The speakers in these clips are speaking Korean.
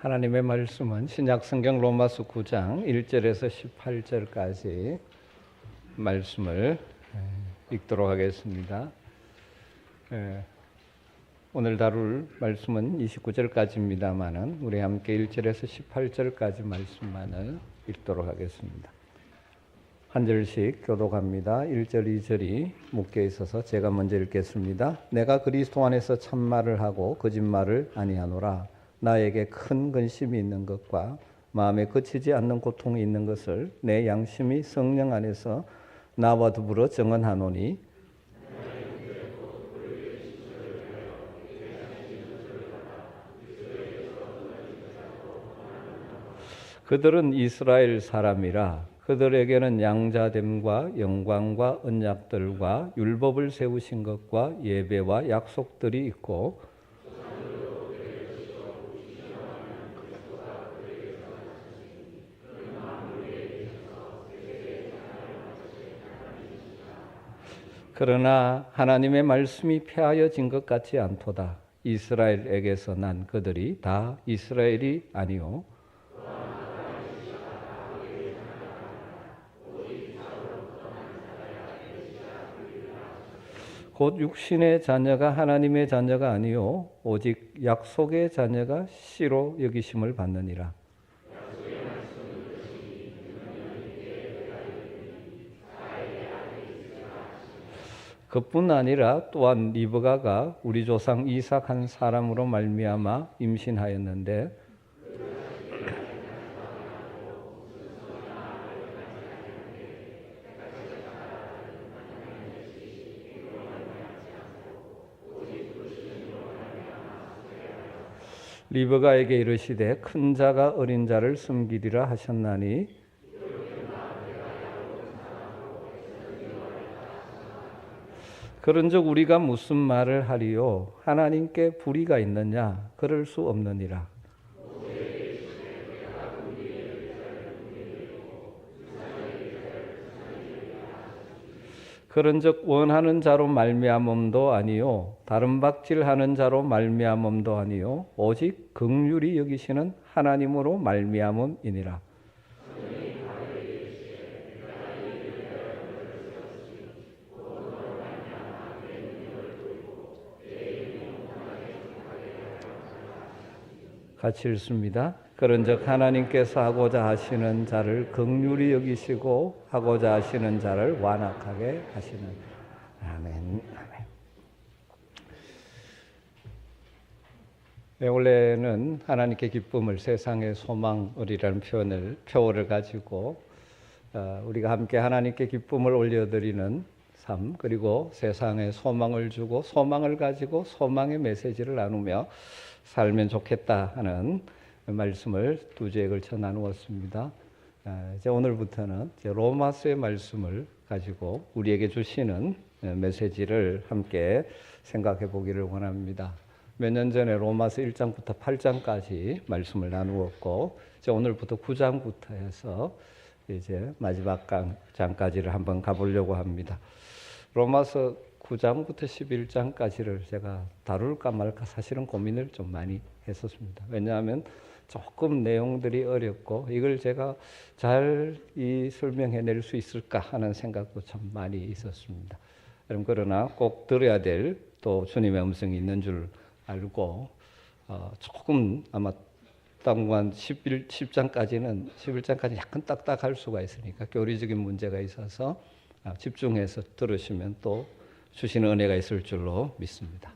하나님의 말씀은 신약 성경 로마서 9장 1절에서 18절까지 말씀을 읽도록 하겠습니다. 오늘 다룰 말씀은 29절까지입니다만은 우리 함께 1절에서 18절까지 말씀만을 읽도록 하겠습니다. 한 절씩 교독합니다. 1절, 2절이 묶여 있어서 제가 먼저 읽겠습니다. 내가 그리스도 안에서 참말을 하고 거짓말을 아니하노라. 나에게 큰 근심이 있는 것과 마음에 그치지 않는 고통이 있는 것을 내 양심이 성령 안에서 나와 더불어 증언하노니 그들은 이스라엘 사람이라. 그들에게는 양자됨과 영광과 언약들과 율법을 세우신 것과 예배와 약속들이 있고 그러나 하나님의 말씀이 폐하여진 것 같지 않도다. 이스라엘에게서 난 그들이 다 이스라엘이 아니요 곧 육신의 자녀가 하나님의 자녀가 아니요 오직 약속의 자녀가 씨로 여기심을 받느니라. 그뿐 아니라 또한 리브가가 우리 조상 이삭 한 사람으로 말미암아 임신하였는데 리브가에게 이르시되 큰 자가 어린 자를 섬기리라 하셨나니 그런즉 우리가 무슨 말을 하리요? 하나님께 불의가 있느냐? 그럴 수 없느니라. 그런즉 원하는 자로 말미암음도 아니요 다른 박질하는 자로 말미암음도 아니요 오직 긍휼히 여기시는 하나님으로 말미암음이니라. 같이 읽습니다. 그런즉 하나님께서 하고자 하시는 자를 긍휼히 여기시고 하고자 하시는 자를 완악하게 하시는. 아멘. 네, 원래는 하나님께 기쁨을 세상의 소망을이라는 표어를 가지고 우리가 함께 하나님께 기쁨을 올려드리는 삶, 그리고 세상에 소망을 주고 소망을 가지고 소망의 메시지를 나누며 살면 좋겠다 하는 말씀을 두 주에 걸쳐 나누었습니다. 이제 오늘부터는 이제 로마서의 말씀을 가지고 우리에게 주시는 메시지를 함께 생각해 보기를 원합니다. 몇 년 전에 로마서 1장부터 8장까지 말씀을 나누었고 이제 오늘부터 9장부터 해서 이제 마지막 장까지를 한번 가보려고 합니다. 로마서 9장부터 11장까지를 제가 다룰까 말까 사실은 고민을 좀 많이 했었습니다. 왜냐하면 조금 내용들이 어렵고 이걸 제가 잘 설명해낼 수 있을까 하는 생각도 참 많이 있었습니다. 그러나 꼭 들어야 될 또 주님의 음성이 있는 줄 알고 조금 아마 당분간 11장까지 약간 딱딱할 수가 있으니까 교리적인 문제가 있어서 집중해서 들으시면 또 주시는 은혜가 있을 줄로 믿습니다.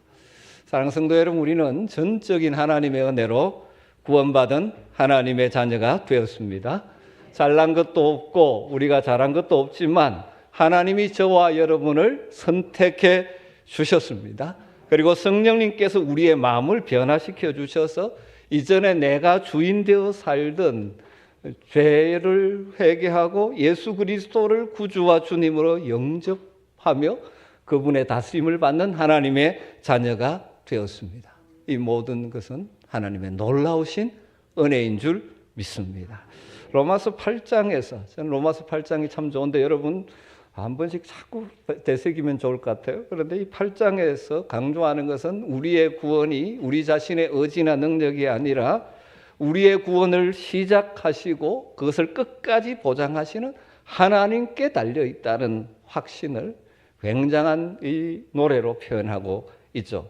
사랑하는 성도 여러분, 우리는 전적인 하나님의 은혜로 구원받은 하나님의 자녀가 되었습니다. 잘난 것도 없고 우리가 잘한 것도 없지만 하나님이 저와 여러분을 선택해 주셨습니다. 그리고 성령님께서 우리의 마음을 변화시켜 주셔서 이전에 내가 주인 되어 살던 죄를 회개하고 예수 그리스도를 구주와 주님으로 영접하며 그분의 다스림을 받는 하나님의 자녀가 되었습니다. 이 모든 것은 하나님의 놀라우신 은혜인 줄 믿습니다. 로마서 8장에서 저는 로마서 8장이 참 좋은데 여러분 한 번씩 자꾸 되새기면 좋을 것 같아요. 그런데 이 8장에서 강조하는 것은 우리의 구원이 우리 자신의 의지나 능력이 아니라 우리의 구원을 시작하시고 그것을 끝까지 보장하시는 하나님께 달려있다는 확신을 굉장한 이 노래로 표현하고 있죠.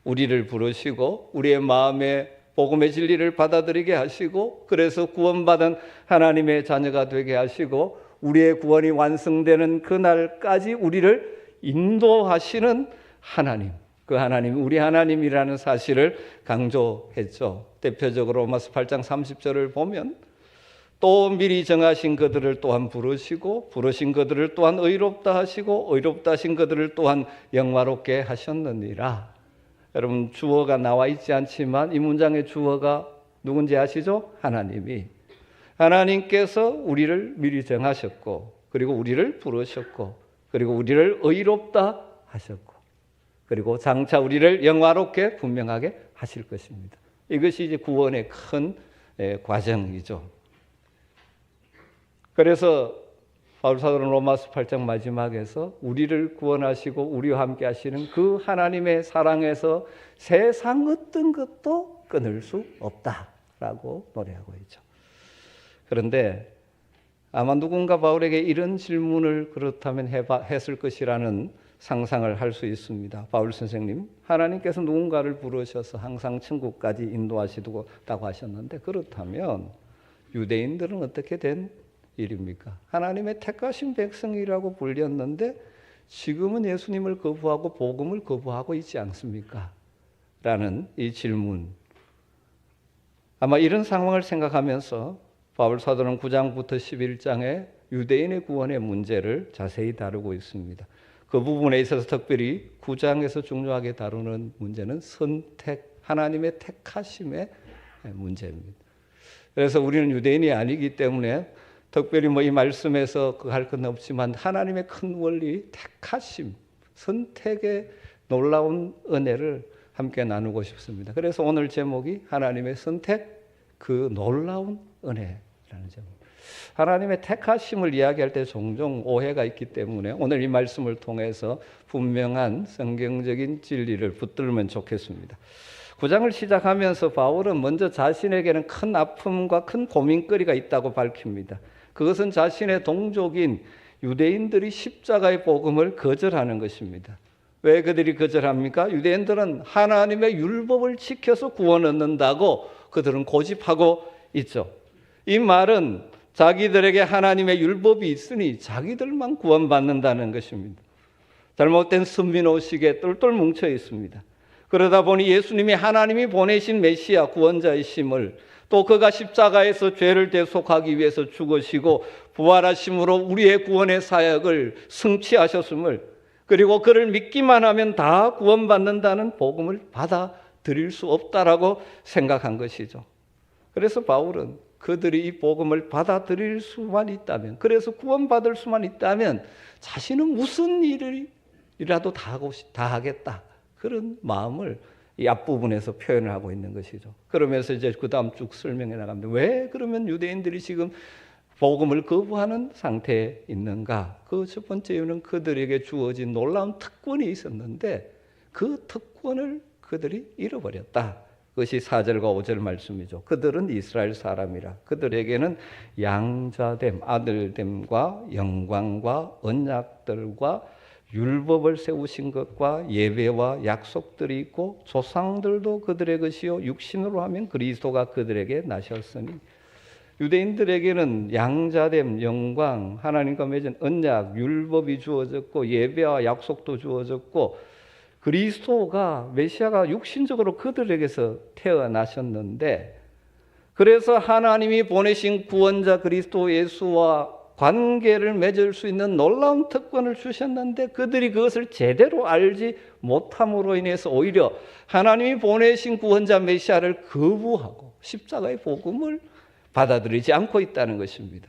우리를 부르시고 우리의 마음에 복음의 진리를 받아들이게 하시고 그래서 구원받은 하나님의 자녀가 되게 하시고 우리의 구원이 완성되는 그날까지 우리를 인도하시는 하나님, 그 하나님 우리 하나님이라는 사실을 강조했죠. 대표적으로 로마서 8장 30절을 보면 또 미리 정하신 그들을 또한 부르시고 부르신 그들을 또한 의롭다 하시고 의롭다 하신 그들을 또한 영화롭게 하셨느니라. 여러분 주어가 나와 있지 않지만 이 문장의 주어가 누군지 아시죠? 하나님께서 우리를 미리 정하셨고 그리고 우리를 부르셨고 그리고 우리를 의롭다 하셨고 그리고 장차 우리를 영화롭게 분명하게 하실 것입니다. 이것이 이제 구원의 큰 과정이죠. 그래서 바울 사도는 로마서 8장 마지막에서 우리를 구원하시고 우리와 함께 하시는 그 하나님의 사랑에서 세상 어떤 것도 끊을 수 없다라고 노래하고 있죠. 그런데 아마 누군가 바울에게 이런 질문을 그렇다면 했을 것이라는 상상을 할 수 있습니다. 바울 선생님, 하나님께서 누군가를 부르셔서 항상 천국까지 인도하시다고 하셨는데 그렇다면 유대인들은 어떻게 된 일입니까? 하나님의 택하신 백성이라고 불렸는데 지금은 예수님을 거부하고 복음을 거부하고 있지 않습니까? 라는 이 질문. 아마 이런 상황을 생각하면서 바울 사도는 9장부터 11장에 유대인의 구원의 문제를 자세히 다루고 있습니다. 그 부분에 있어서 특별히 9장에서 중요하게 다루는 문제는 선택, 하나님의 택하심의 문제입니다. 그래서 우리는 유대인이 아니기 때문에 특별히 이 말씀에서 할 건 없지만 하나님의 큰 원리, 택하심, 선택의 놀라운 은혜를 함께 나누고 싶습니다. 그래서 오늘 제목이 하나님의 선택, 그 놀라운 은혜라는 제목입니다. 하나님의 택하심을 이야기할 때 종종 오해가 있기 때문에 오늘 이 말씀을 통해서 분명한 성경적인 진리를 붙들면 좋겠습니다. 9장을 시작하면서 바울은 먼저 자신에게는 큰 아픔과 큰 고민거리가 있다고 밝힙니다. 그것은 자신의 동족인 유대인들이 십자가의 복음을 거절하는 것입니다. 왜 그들이 거절합니까? 유대인들은 하나님의 율법을 지켜서 구원 얻는다고 그들은 고집하고 있죠. 이 말은 자기들에게 하나님의 율법이 있으니 자기들만 구원받는다는 것입니다. 잘못된 선민의식에 똘똘 뭉쳐 있습니다. 그러다 보니 예수님이 하나님이 보내신 메시아 구원자이심을 또 그가 십자가에서 죄를 대속하기 위해서 죽으시고 부활하심으로 우리의 구원의 사역을 성취하셨음을 그리고 그를 믿기만 하면 다 구원받는다는 복음을 받아들일 수 없다라고 생각한 것이죠. 그래서 바울은 그들이 이 복음을 받아들일 수만 있다면 그래서 구원받을 수만 있다면 자신은 무슨 일이라도 다 하겠다. 그런 마음을 이 앞부분에서 표현을 하고 있는 것이죠. 그러면서 이제 그 다음 쭉 설명해 나갑니다. 왜 그러면 유대인들이 지금 복음을 거부하는 상태에 있는가? 그 첫 번째 이유는 그들에게 주어진 놀라운 특권이 있었는데 그 특권을 그들이 잃어버렸다. 그것이 4절과 5절 말씀이죠. 그들은 이스라엘 사람이라. 그들에게는 양자됨, 아들됨과 영광과 언약들과 율법을 세우신 것과 예배와 약속들이 있고 조상들도 그들의 것이요 육신으로 하면 그리스도가 그들에게 나셨으니 유대인들에게는 양자됨, 영광, 하나님과 맺은 언약, 율법이 주어졌고 예배와 약속도 주어졌고 그리스도가 메시아가 육신적으로 그들에게서 태어나셨는데 그래서 하나님이 보내신 구원자 그리스도 예수와 관계를 맺을 수 있는 놀라운 특권을 주셨는데 그들이 그것을 제대로 알지 못함으로 인해서 오히려 하나님이 보내신 구원자 메시아를 거부하고 십자가의 복음을 받아들이지 않고 있다는 것입니다.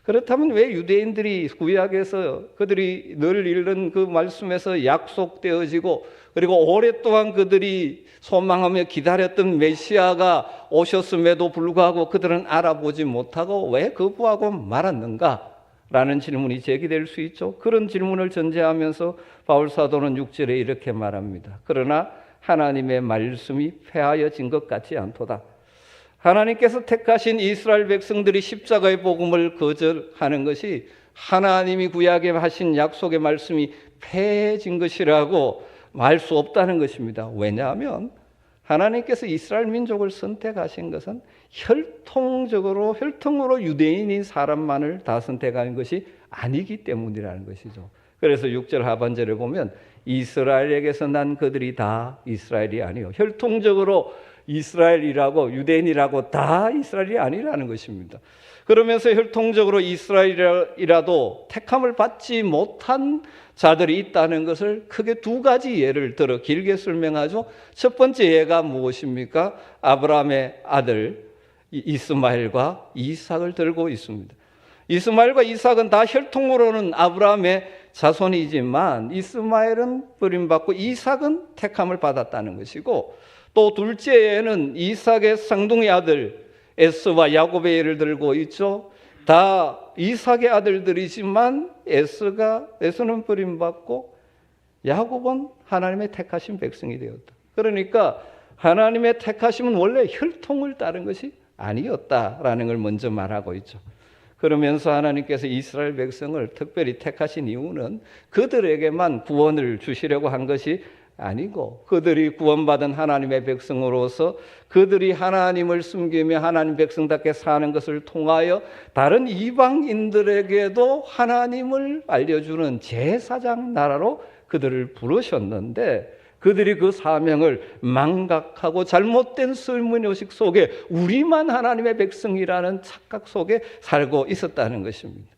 그렇다면 왜 유대인들이 구약에서 그들이 늘 읽는 그 말씀에서 약속되어지고 그리고 오랫동안 그들이 소망하며 기다렸던 메시아가 오셨음에도 불구하고 그들은 알아보지 못하고 왜 거부하고 말았는가? 라는 질문이 제기될 수 있죠. 그런 질문을 전제하면서 바울 사도는 6절에 이렇게 말합니다. 그러나 하나님의 말씀이 폐하여진 것 같지 않도다. 하나님께서 택하신 이스라엘 백성들이 십자가의 복음을 거절하는 것이 하나님이 구약에 하신 약속의 말씀이 폐해진 것이라고 말 수 없다는 것입니다. 왜냐하면 하나님께서 이스라엘 민족을 선택하신 것은 혈통으로 유대인인 사람만을 다 선택하는 것이 아니기 때문이라는 것이죠. 그래서 6절 하반절에 보면 이스라엘에게서 난 그들이 다 이스라엘이 아니요. 혈통적으로 이스라엘이라고 유대인이라고 다 이스라엘이 아니라는 것입니다. 그러면서 혈통적으로 이스라엘이라도 택함을 받지 못한 자들이 있다는 것을 크게 두 가지 예를 들어 길게 설명하죠. 첫 번째 예가 무엇입니까? 아브라함의 아들 이스마엘과 이삭을 들고 있습니다. 이스마엘과 이삭은 다 혈통으로는 아브라함의 자손이지만 이스마엘은 버림받고 이삭은 택함을 받았다는 것이고, 또 둘째에는 이삭의 쌍둥이 아들 에스와 야곱의 예를 들고 있죠. 다 이삭의 아들들이지만 에스는 버림받고 야곱은 하나님의 택하신 백성이 되었다. 그러니까 하나님의 택하심은 원래 혈통을 따른 것이 아니었다라는 걸 먼저 말하고 있죠. 그러면서 하나님께서 이스라엘 백성을 특별히 택하신 이유는 그들에게만 구원을 주시려고 한 것이 아니고, 그들이 구원받은 하나님의 백성으로서 그들이 하나님을 숨기며 하나님 백성답게 사는 것을 통하여 다른 이방인들에게도 하나님을 알려주는 제사장 나라로 그들을 부르셨는데, 그들이 그 사명을 망각하고 잘못된 설문의식 속에 우리만 하나님의 백성이라는 착각 속에 살고 있었다는 것입니다.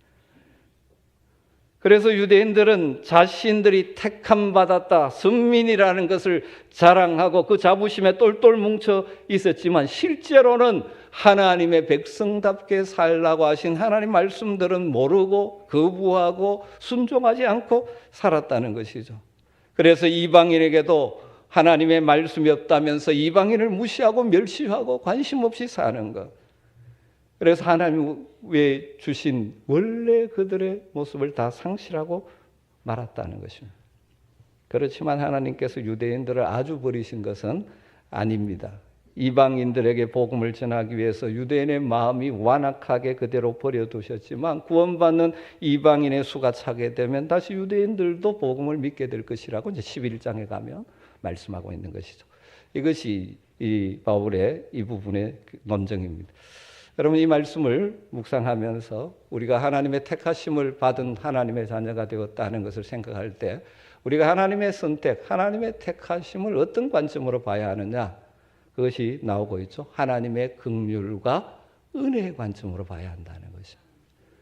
그래서 유대인들은 자신들이 택함 받았다, 선민이라는 것을 자랑하고 그 자부심에 똘똘 뭉쳐 있었지만, 실제로는 하나님의 백성답게 살라고 하신 하나님 말씀들은 모르고 거부하고 순종하지 않고 살았다는 것이죠. 그래서 이방인에게도 하나님의 말씀이 없다면서 이방인을 무시하고 멸시하고 관심 없이 사는 것. 그래서 하나님 외에 주신 원래 그들의 모습을 다 상실하고 말았다는 것입니다. 그렇지만 하나님께서 유대인들을 아주 버리신 것은 아닙니다. 이방인들에게 복음을 전하기 위해서 유대인의 마음이 완악하게 그대로 버려두셨지만, 구원받는 이방인의 수가 차게 되면 다시 유대인들도 복음을 믿게 될 것이라고 이제 11장에 가면 말씀하고 있는 것이죠. 이것이 이 바울의 이 부분의 논증입니다. 여러분, 이 말씀을 묵상하면서 우리가 하나님의 택하심을 받은 하나님의 자녀가 되었다는 것을 생각할 때 우리가 하나님의 선택, 하나님의 택하심을 어떤 관점으로 봐야 하느냐, 그것이 나오고 있죠. 하나님의 긍휼과 은혜의 관점으로 봐야 한다는 것이죠.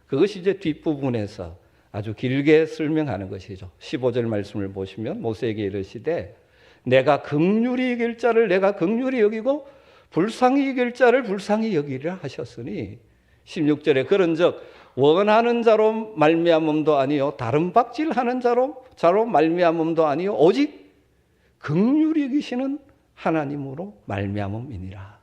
그것이 이제 뒷부분에서 아주 길게 설명하는 것이죠. 15절 말씀을 보시면 모세에게 이르시되 내가 긍휼히 여길 자를 내가 긍휼히 여기고 불쌍히 여길 자를 불쌍히 여기리라 하셨으니, 16절에 그런즉 원하는 자로 말미암음도 아니요 다른 박질하는 자로 말미암음도 아니요 오직 긍휼히 여기시는 하나님으로 말미암음이니라.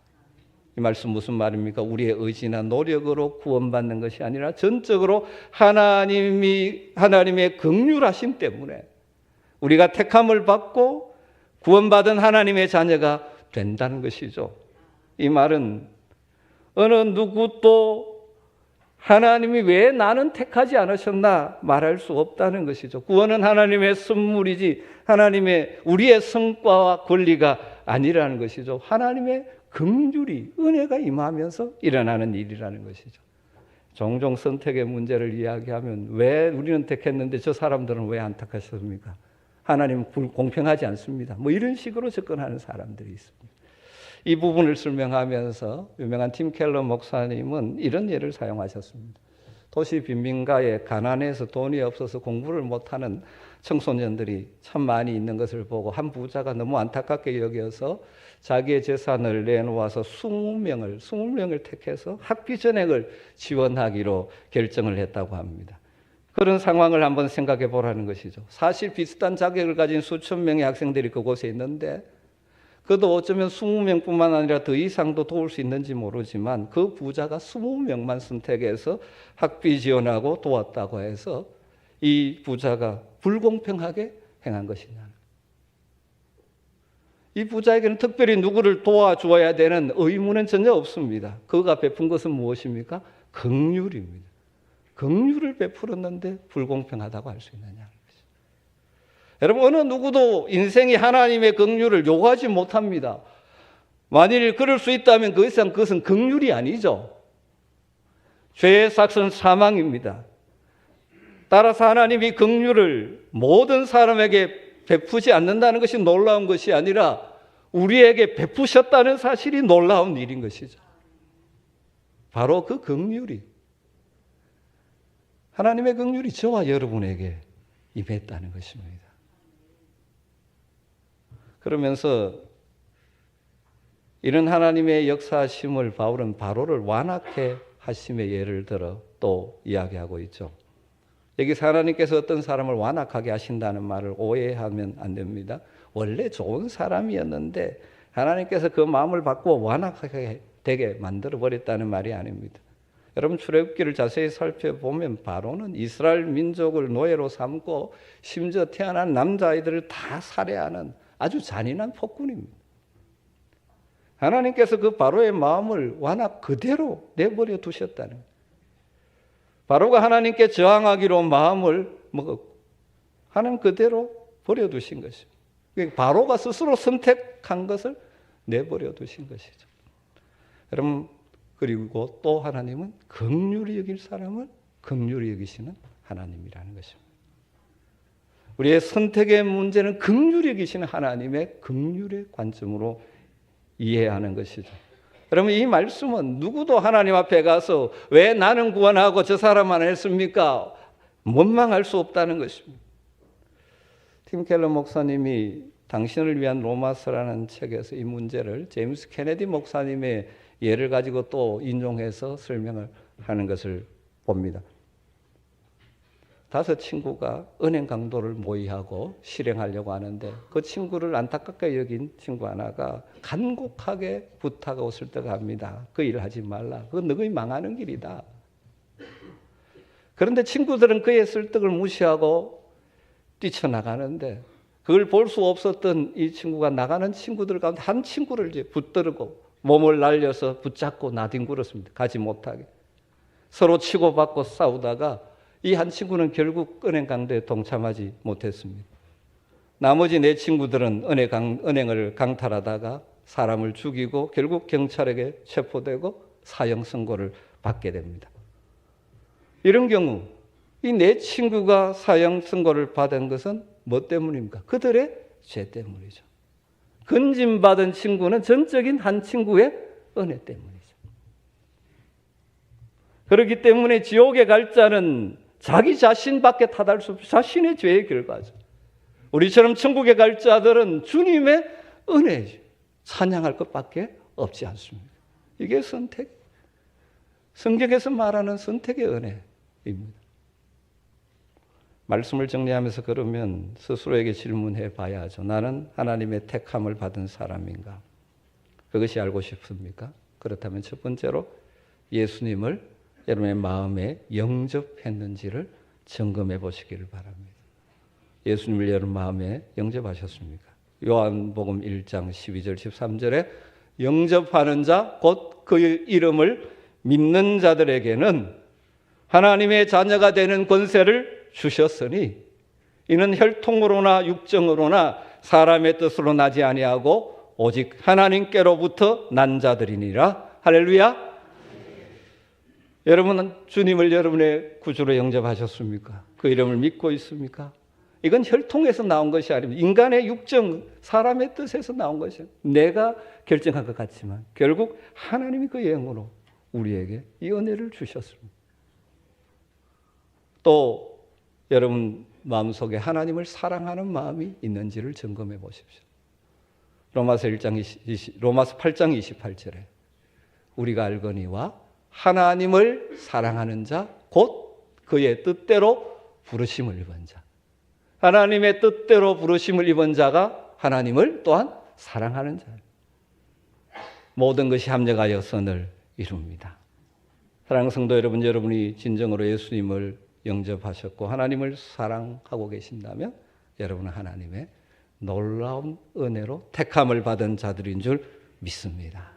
이 말씀 무슨 말입니까? 우리의 의지나 노력으로 구원받는 것이 아니라 전적으로 하나님의 긍휼하심 때문에 우리가 택함을 받고 구원받은 하나님의 자녀가 된다는 것이죠. 이 말은 어느 누구도 하나님이 왜 나는 택하지 않으셨나 말할 수 없다는 것이죠. 구원은 하나님의 선물이지 우리의 성과와 권리가 아니라는 것이죠. 하나님의 긍휼이, 은혜가 임하면서 일어나는 일이라는 것이죠. 종종 선택의 문제를 이야기하면 왜 우리는 택했는데 저 사람들은 왜 안 택하셨습니까? 하나님 공평하지 않습니다. 뭐 이런 식으로 접근하는 사람들이 있습니다. 이 부분을 설명하면서 유명한 팀 켈러 목사님은 이런 예를 사용하셨습니다. 도시 빈민가에 가난해서 돈이 없어서 공부를 못하는 청소년들이 참 많이 있는 것을 보고 한 부자가 너무 안타깝게 여겨서 자기의 재산을 내놓아서 20명을 택해서 학비 전액을 지원하기로 결정을 했다고 합니다. 그런 상황을 한번 생각해 보라는 것이죠. 사실 비슷한 자격을 가진 수천 명의 학생들이 그곳에 있는데 그도 어쩌면 20명뿐만 아니라 더 이상도 도울 수 있는지 모르지만 그 부자가 20명만 선택해서 학비 지원하고 도왔다고 해서 이 부자가 불공평하게 행한 것이냐. 이 부자에게는 특별히 누구를 도와주어야 되는 의무는 전혀 없습니다. 그가 베푼 것은 무엇입니까? 긍휼입니다. 긍휼을 베풀었는데 불공평하다고 할 수 있느냐. 여러분, 어느 누구도 인생이 하나님의 긍휼을 요구하지 못합니다. 만일 그럴 수 있다면 그것은 긍휼이 아니죠. 죄의 삭은 사망입니다. 따라서 하나님이 긍휼을 모든 사람에게 베푸지 않는다는 것이 놀라운 것이 아니라 우리에게 베푸셨다는 사실이 놀라운 일인 것이죠. 바로 그 긍휼이, 하나님의 긍휼이 저와 여러분에게 임했다는 것입니다. 그러면서 이런 하나님의 역사하심을 바울은 바로를 완악해 하심의 예를 들어 또 이야기하고 있죠. 여기서 하나님께서 어떤 사람을 완악하게 하신다는 말을 오해하면 안 됩니다. 원래 좋은 사람이었는데 하나님께서 그 마음을 바꾸어 완악하게 되게 만들어 버렸다는 말이 아닙니다. 여러분, 출애굽기를 자세히 살펴보면 바로는 이스라엘 민족을 노예로 삼고 심지어 태어난 남자아이들을 다 살해하는 아주 잔인한 폭군입니다. 하나님께서 그 바로의 마음을 완악 그대로 내버려 두셨다는 거예요. 바로가 하나님께 저항하기로 마음을 먹었고 하나님 그대로 버려두신 것입니다. 바로가 스스로 선택한 것을 내버려 두신 것이죠. 여러분, 그리고 또 하나님은 긍휼히 여길 사람을 긍휼히 여기시는 하나님이라는 것입니다. 우리의 선택의 문제는 긍휼히 여기시는 하나님의 긍휼의 관점으로 이해하는 것이죠. 여러분, 이 말씀은 누구도 하나님 앞에 가서 왜 나는 구원하고 저 사람만 했습니까? 원망할 수 없다는 것입니다. 팀 켈러 목사님이 당신을 위한 로마서라는 책에서 이 문제를 제임스 케네디 목사님의 예를 가지고 또 인용해서 설명을 하는 것을 봅니다. 5 친구가 은행 강도를 모의하고 실행하려고 하는데 그 친구를 안타깝게 여긴 친구 하나가 간곡하게 부탁하고 설득합니다. 그 일 하지 말라. 그건 너희 망하는 길이다. 그런데 친구들은 그의 설득을 무시하고 뛰쳐나가는데 그걸 볼 수 없었던 이 친구가 나가는 친구들 가운데 한 친구를 이제 붙들고 몸을 날려서 붙잡고 나뒹굴었습니다. 가지 못하게. 서로 치고받고 싸우다가 이 한 친구는 결국 은행 강도에 동참하지 못했습니다. 나머지 4 친구들은 은행을 강탈하다가 사람을 죽이고 결국 경찰에게 체포되고 사형 선고를 받게 됩니다. 이런 경우 이 4 친구가 사형 선고를 받은 것은 뭐 때문입니까? 그들의 죄 때문이죠. 건진받은 친구는 전적인 한 친구의 은혜 때문이죠. 그렇기 때문에 지옥에 갈 자는 자기 자신밖에 탓할 수 없이 자신의 죄의 결과죠. 우리처럼 천국에 갈 자들은 주님의 은혜 찬양할 것밖에 없지 않습니다. 이게 선택, 성경에서 말하는 선택의 은혜입니다. 말씀을 정리하면서 그러면 스스로에게 질문해 봐야죠. 나는 하나님의 택함을 받은 사람인가? 그것이 알고 싶습니까? 그렇다면 첫 번째로 예수님을 여러분의 마음에 영접했는지를 점검해 보시기를 바랍니다. 예수님을 여러분 마음에 영접하셨습니까? 요한복음 1장 12절 13절에 영접하는 자 곧 그의 이름을 믿는 자들에게는 하나님의 자녀가 되는 권세를 주셨으니 이는 혈통으로나 육정으로나 사람의 뜻으로 나지 아니하고 오직 하나님께로부터 난 자들이니라. 할렐루야. 여러분은 주님을 여러분의 구주로 영접하셨습니까? 그 이름을 믿고 있습니까? 이건 혈통에서 나온 것이 아닙니다. 인간의 육정, 사람의 뜻에서 나온 것이에요. 내가 결정한 것 같지만 결국 하나님이 그 영으로 우리에게 이 은혜를 주셨습니다. 또 여러분 마음속에 하나님을 사랑하는 마음이 있는지를 점검해 보십시오. 로마서 8장 28절에 우리가 알거니와 하나님을 사랑하는 자 곧 그의 뜻대로 부르심을 입은 자. 하나님의 뜻대로 부르심을 입은 자가 하나님을 또한 사랑하는 자예요. 모든 것이 합력하여 선을 이룹니다. 사랑하는 성도 여러분, 여러분이 진정으로 예수님을 영접하셨고 하나님을 사랑하고 계신다면 여러분은 하나님의 놀라운 은혜로 택함을 받은 자들인 줄 믿습니다.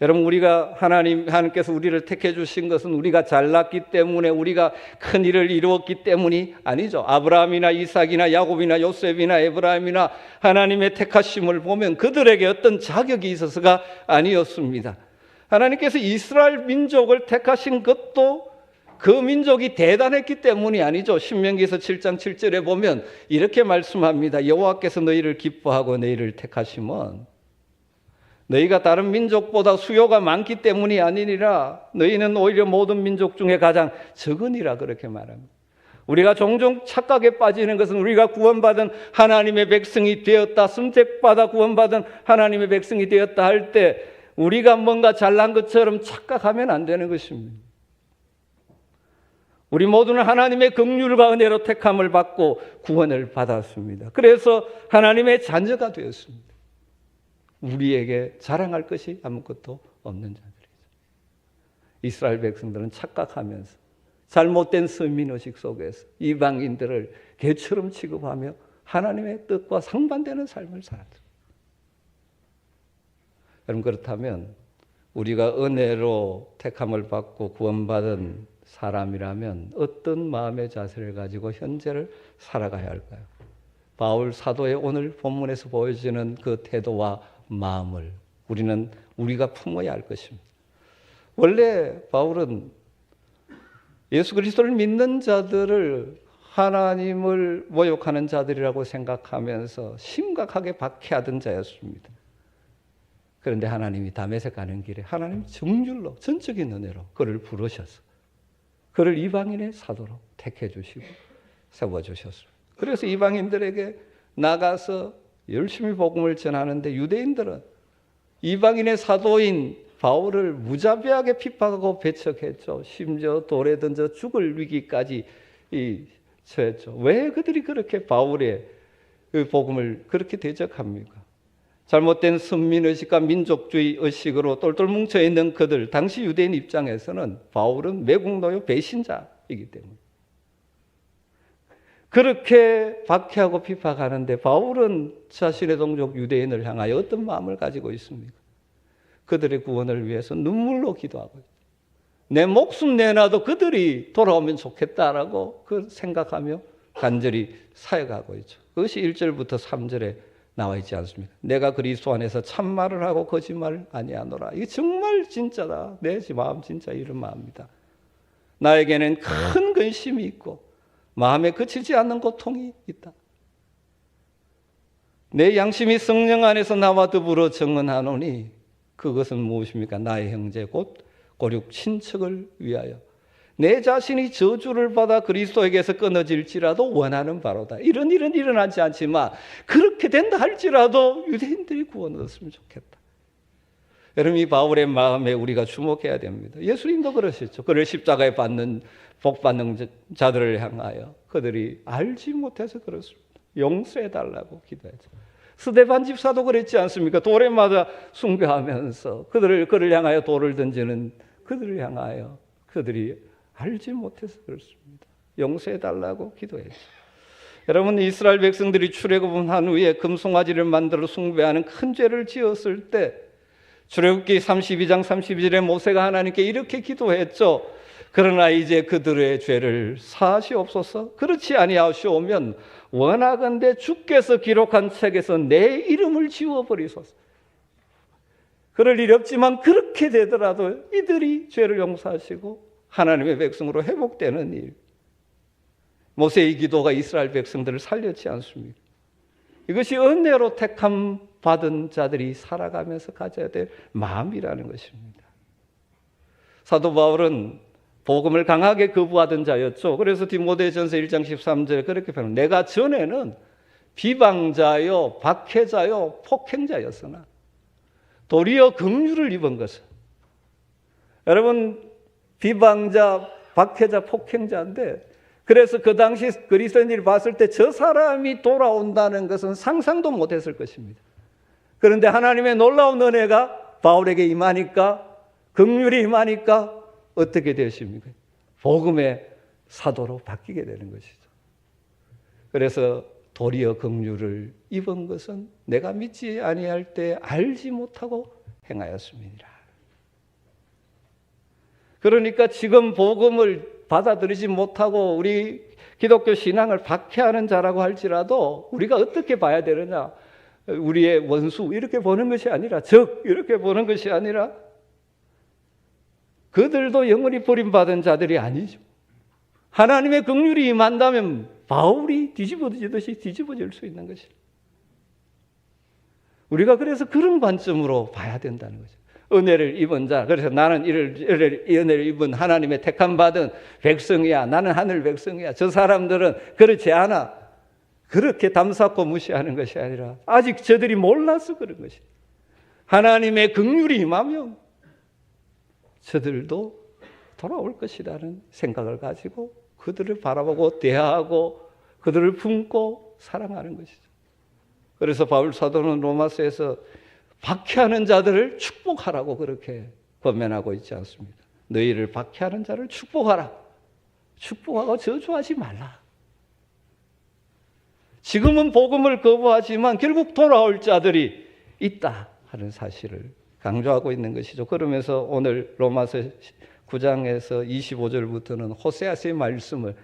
여러분, 우리가 하나님께서 우리를 택해 주신 것은 우리가 잘났기 때문에, 우리가 큰 일을 이루었기 때문이 아니죠. 아브라함이나 이삭이나 야곱이나 요셉이나 에브라임이나 하나님의 택하심을 보면 그들에게 어떤 자격이 있어서가 아니었습니다. 하나님께서 이스라엘 민족을 택하신 것도 그 민족이 대단했기 때문이 아니죠. 신명기에서 7장 7절에 보면 이렇게 말씀합니다. 여호와께서 너희를 기뻐하고 너희를 택하심은 너희가 다른 민족보다 수요가 많기 때문이 아니니라. 너희는 오히려 모든 민족 중에 가장 적으니라. 그렇게 말합니다. 우리가 종종 착각에 빠지는 것은 우리가 구원받은 하나님의 백성이 되었다, 선택받아 구원받은 하나님의 백성이 되었다 할 때 우리가 뭔가 잘난 것처럼 착각하면 안 되는 것입니다. 우리 모두는 하나님의 긍휼과 은혜로 택함을 받고 구원을 받았습니다. 그래서 하나님의 자녀가 되었습니다. 우리에게 자랑할 것이 아무것도 없는 자들이죠. 이스라엘 백성들은 착각하면서 잘못된 선민의식 속에서 이방인들을 개처럼 취급하며 하나님의 뜻과 상반되는 삶을 살았죠. 여러분, 그렇다면 우리가 은혜로 택함을 받고 구원받은 사람이라면 어떤 마음의 자세를 가지고 현재를 살아가야 할까요? 바울 사도의 오늘 본문에서 보여지는 그 태도와 마음을 우리가 품어야 할 것입니다. 원래 바울은 예수 그리스도를 믿는 자들을 하나님을 모욕하는 자들이라고 생각하면서 심각하게 박해하던 자였습니다. 그런데 하나님이 다메섹 가는 길에 하나님 정률로 전적인 은혜로 그를 부르셔서 그를 이방인의 사도로 택해 주시고 세워 주셨습니다. 그래서 이방인들에게 나가서 열심히 복음을 전하는데 유대인들은 이방인의 사도인 바울을 무자비하게 핍박하고 배척했죠. 심지어 돌에 던져 죽을 위기까지 처했죠. 왜 그들이 그렇게 바울의 복음을 그렇게 대적합니까? 잘못된 선민의식과 민족주의 의식으로 똘똘 뭉쳐있는 그들, 당시 유대인 입장에서는 바울은 매국노요 배신자이기 때문에 그렇게 박해하고 비판하는데 바울은 자신의 동족 유대인을 향하여 어떤 마음을 가지고 있습니까? 그들의 구원을 위해서 눈물로 기도하고 있죠. 내 목숨 내놔도 그들이 돌아오면 좋겠다라고 생각하며 간절히 사역하고 있죠. 그것이 1절부터 3절에 나와 있지 않습니까? 내가 그리스도 안에서 참말을 하고 거짓말을 아니하노라. 이게 정말 진짜다. 내 마음 진짜 이런 마음이다. 나에게는 큰 근심이 있고 마음에 그치지 않는 고통이 있다. 내 양심이 성령 안에서 나와 더불어 정언하노니 그것은 무엇입니까? 나의 형제 곧 고륙 친척을 위하여 내 자신이 저주를 받아 그리스도에게서 끊어질지라도 원하는 바로다. 이런 일은 일어나지 않지만 그렇게 된다 할지라도 유대인들이 구원 얻었으면 좋겠다. 여러분, 이 바울의 마음에 우리가 주목해야 됩니다. 예수님도 그러셨죠. 그를 십자가에 복받는 자들을 향하여 그들이 알지 못해서 그렇습니다. 용서해달라고 기도했죠. 스데반 집사도 그랬지 않습니까? 돌에 맞아 숭배하면서 그를 향하여 돌을 던지는 그들을 향하여 그들이 알지 못해서 그렇습니다. 용서해달라고 기도했죠. 여러분, 이스라엘 백성들이 출애굽한 후에 금송아지를 만들어 숭배하는 큰 죄를 지었을 때 출애굽기 32장 32절에 모세가 하나님께 이렇게 기도했죠. 그러나 이제 그들의 죄를 사하시옵소서. 그렇지 아니하시오면 원하건대 주께서 기록한 책에서 내 이름을 지워버리소서. 그럴 일 없지만 그렇게 되더라도 이들이 죄를 용서하시고 하나님의 백성으로 회복되는 일. 모세의 기도가 이스라엘 백성들을 살렸지 않습니까? 이것이 은혜로 택함 받은 자들이 살아가면서 가져야 될 마음이라는 것입니다. 사도 바울은 복음을 강하게 거부하던 자였죠. 그래서 디모데전서 1장 13절에 그렇게 표현합니다. 내가 전에는 비방자요, 박해자요, 폭행자였으나 도리어 긍휼을 입은 것은. 여러분, 비방자, 박해자, 폭행자인데 그래서 그 당시 그리스도인들이 봤을 때 저 사람이 돌아온다는 것은 상상도 못했을 것입니다. 그런데 하나님의 놀라운 은혜가 바울에게 임하니까, 긍휼이 임하니까 어떻게 되십니까? 복음의 사도로 바뀌게 되는 것이죠. 그래서 도리어 긍휼을 입은 것은 내가 믿지 아니할 때 알지 못하고 행하였음이니라. 그러니까 지금 복음을 받아들이지 못하고 우리 기독교 신앙을 박해하는 자라고 할지라도 우리가 어떻게 봐야 되느냐? 우리의 원수 이렇게 보는 것이 아니라, 적 이렇게 보는 것이 아니라, 그들도 영원히 버림받은 자들이 아니죠. 하나님의 긍휼이 임한다면 바울이 뒤집어지듯이 뒤집어질 수 있는 것이죠. 우리가 그래서 그런 관점으로 봐야 된다는 거죠. 은혜를 입은 자, 그래서 나는 이 은혜를 입은 하나님의 택함 받은 백성이야, 나는 하늘 백성이야, 저 사람들은 그렇지 않아, 그렇게 담쌓고 무시하는 것이 아니라 아직 저들이 몰라서 그런 것이, 하나님의 긍휼이 임하면 저들도 돌아올 것이라는 생각을 가지고 그들을 바라보고 대하고 그들을 품고 사랑하는 것이죠. 그래서 바울 사도는 로마서에서 박해하는 자들을 축복하라고 그렇게 권면하고 있지 않습니다. 너희를 박해하는 자를 축복하라. 축복하고 저주하지 말라. 지금은 복음을 거부하지만 결국 돌아올 자들이 있다 하는 사실을 강조하고 있는 것이죠. 그러면서 오늘 로마서 9장에서 25절부터는 호세아서의 말씀을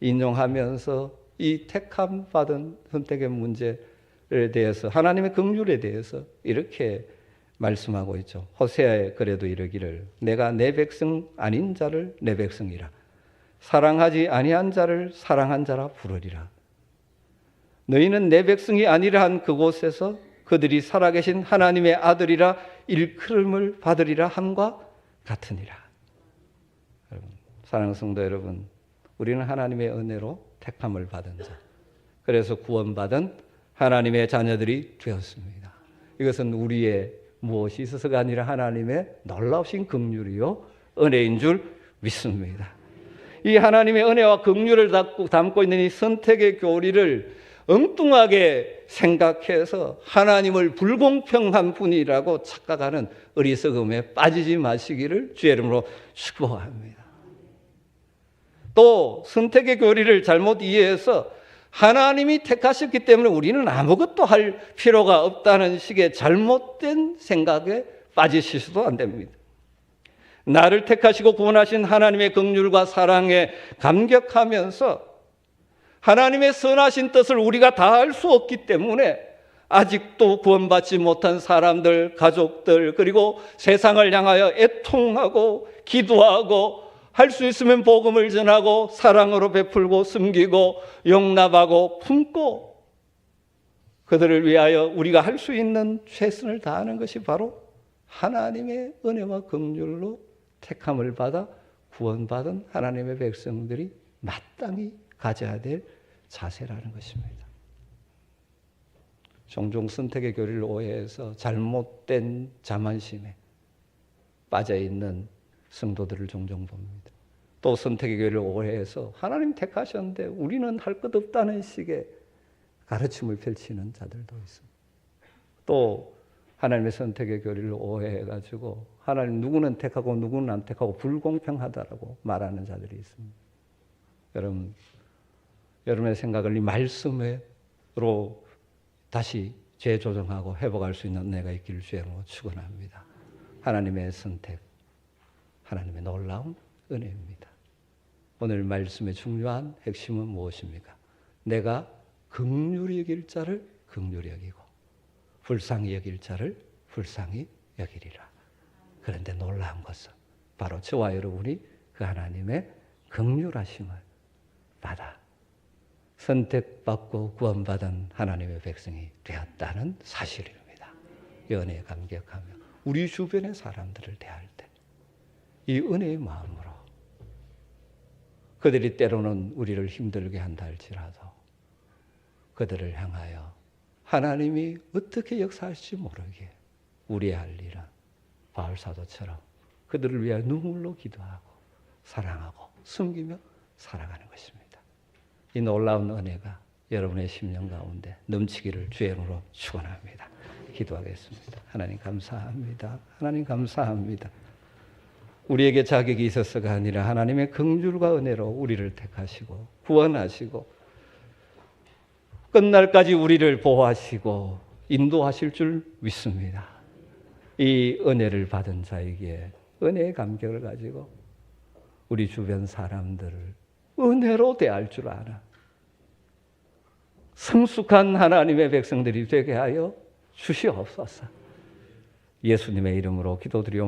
인용하면서 이 택함 받은 선택의 문제에 대해서, 하나님의 긍휼에 대해서 이렇게 말씀하고 있죠. 호세아의 글에도 이르기를 내가 내 백성 아닌 자를 내 백성이라, 사랑하지 아니한 자를 사랑한 자라 부르리라. 너희는 내 백성이 아니라 한 그곳에서 그들이 살아계신 하나님의 아들이라 일컬음을 받으리라 함과 같으니라. 여러분, 사랑하는 성도 여러분, 우리는 하나님의 은혜로 택함을 받은 자, 그래서 구원받은 하나님의 자녀들이 되었습니다. 이것은 우리의 무엇이 있어서가 아니라 하나님의 놀라우신 긍휼이요 은혜인 줄 믿습니다. 이 하나님의 은혜와 긍휼을 담고 있는 이 선택의 교리를 엉뚱하게 생각해서 하나님을 불공평한 분이라고 착각하는 어리석음에 빠지지 마시기를 주의 이름으로 축복합니다. 또 선택의 교리를 잘못 이해해서 하나님이 택하셨기 때문에 우리는 아무것도 할 필요가 없다는 식의 잘못된 생각에 빠지셔도 안 됩니다. 나를 택하시고 구원하신 하나님의 긍휼과 사랑에 감격하면서 하나님의 선하신 뜻을 우리가 다 할 수 없기 때문에 아직도 구원받지 못한 사람들, 가족들, 그리고 세상을 향하여 애통하고 기도하고 할 수 있으면 복음을 전하고 사랑으로 베풀고 섬기고 용납하고 품고 그들을 위하여 우리가 할 수 있는 최선을 다하는 것이 바로 하나님의 은혜와 긍휼로 택함을 받아 구원받은 하나님의 백성들이 마땅히 가져야 될 자세라는 것입니다. 종종 선택의 교리를 오해해서 잘못된 자만심에 빠져있는 성도들을 종종 봅니다. 또 선택의 교리를 오해해서 하나님 택하셨는데 우리는 할 것 없다는 식의 가르침을 펼치는 자들도 있습니다. 또 하나님의 선택의 교리를 오해해가지고 하나님 누구는 택하고 누구는 안 택하고 불공평하다라고 말하는 자들이 있습니다. 여러분의 생각을 이 말씀으로 다시 재조정하고 회복할 수 있는 은혜가 있기를 주의 이름으로 축원합니다. 하나님의 선택, 하나님의 놀라운 은혜입니다. 오늘 말씀의 중요한 핵심은 무엇입니까? 내가 긍휼히 여길 자를 긍휼히 여기고 불쌍히 여길 자를 불쌍히 여기리라. 그런데 놀라운 것은 바로 저와 여러분이 그 하나님의 긍휼하심을 받아 선택받고 구원받은 하나님의 백성이 되었다는 사실입니다. 이 은혜에 감격하며 우리 주변의 사람들을 대할 때 이 은혜의 마음으로, 그들이 때로는 우리를 힘들게 한다 할지라도 그들을 향하여 하나님이 어떻게 역사할지 모르게 우리의 할 일은 바울 사도처럼 그들을 위하여 눈물로 기도하고 사랑하고 섬기며 살아가는 것입니다. 이 놀라운 은혜가 여러분의 심령 가운데 넘치기를 주의 이름으로 축원합니다. 기도하겠습니다. 하나님 감사합니다. 하나님 감사합니다. 우리에게 자격이 있어서가 아니라 하나님의 긍휼과 은혜로 우리를 택하시고 구원하시고 끝날까지 우리를 보호하시고 인도하실 줄 믿습니다. 이 은혜를 받은 자에게 은혜의 감격을 가지고 우리 주변 사람들을 은혜로 대할 줄 아는 성숙한 하나님의 백성들이 되게 하여 주시옵소서. 예수님의 이름으로 기도드리옵나이다.